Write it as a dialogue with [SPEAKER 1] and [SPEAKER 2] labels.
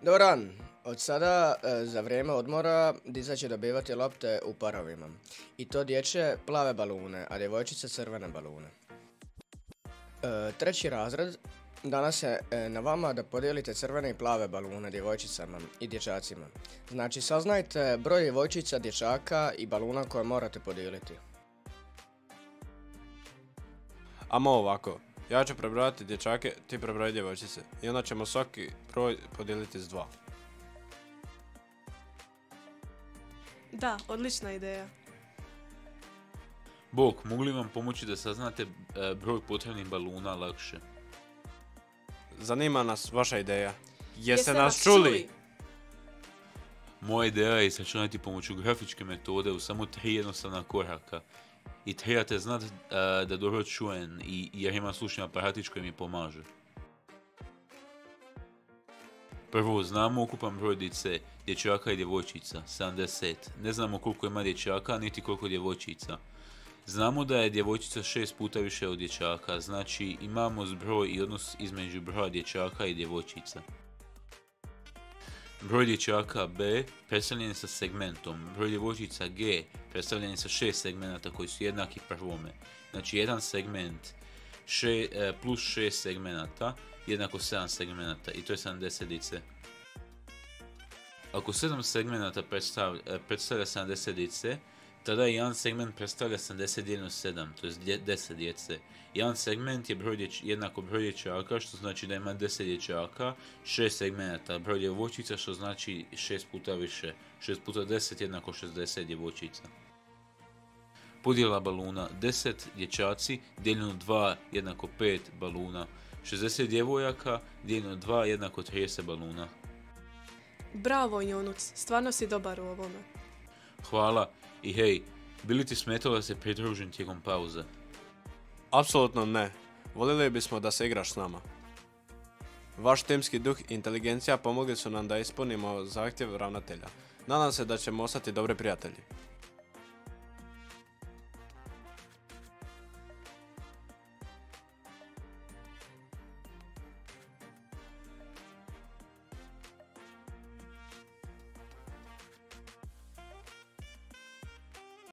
[SPEAKER 1] Dobar dan, od sada za vrijeme odmora djeca će dobivati lopte u parovima. I to dječje plave balune, a djevojčice crvene balune. Treći razred, danas je na vama da podijelite crvene i plave balune djevojčicama i dječacima. Znači saznajte broj djevojčica, dječaka i baluna koje morate podijeliti.
[SPEAKER 2] Amo ovako, ja ću prebrojati dječake, ti prebroj djevojčice i onda ćemo svaki broj podijeliti s 2.
[SPEAKER 3] Da, odlična ideja.
[SPEAKER 4] Bog, mogu li vam pomoći da saznate broj potrebnih baluna lakše?
[SPEAKER 2] Zanima nas vaša ideja. Jeste nas čuli?
[SPEAKER 4] Moja ideja je izračunati pomoću grafičke metode u samo 3 jednostavna koraka. I trebate znati da dobro čujem jer imam slušni aparatić koji mi pomaže. Prvo, znamo ukupan broj dječaka i djevojčica, 70. Ne znamo koliko ima dječaka, niti koliko djevojčica. Znamo da je djevojčica 6 puta više od dječaka, znači imamo zbroj i odnos između broja dječaka i djevojčica. Broj dječaka B predstavljen je sa segmentom, broj djevojčica G predstavljen je sa 6 segmenata koji su jednaki prvome. Znači jedan segment plus 6 segmenata jednako 7 segmenata i to je 70 dice. Ako 7 segmenata predstavlja 70 dice, tada jedan segment predstavlja 70 dijeljeno 7, to je 10 djece. Jedan segment je jednako broj dječaka, što znači da ima 10 dječaka, 6 segmenata, broj djevojčica, što znači 6 puta više. 6 puta 10 jednako 60 djevojčica. Podjela baluna, 10 dječaci dijeljeno 2 jednako 5 baluna. 60 djevojaka dijeljeno 2 jednako 30 baluna.
[SPEAKER 3] Bravo, Jonuc, stvarno si dobar u ovome.
[SPEAKER 4] Hvala i hej, bi li ti smetalo da se pridružim tijekom pauze?
[SPEAKER 2] Apsolutno ne. Voljeli bismo da se igraš s nama. Vaš timski duh i inteligencija pomogli su nam da ispunimo zahtjev ravnatelja. Nadam se da ćemo ostati dobri prijatelji.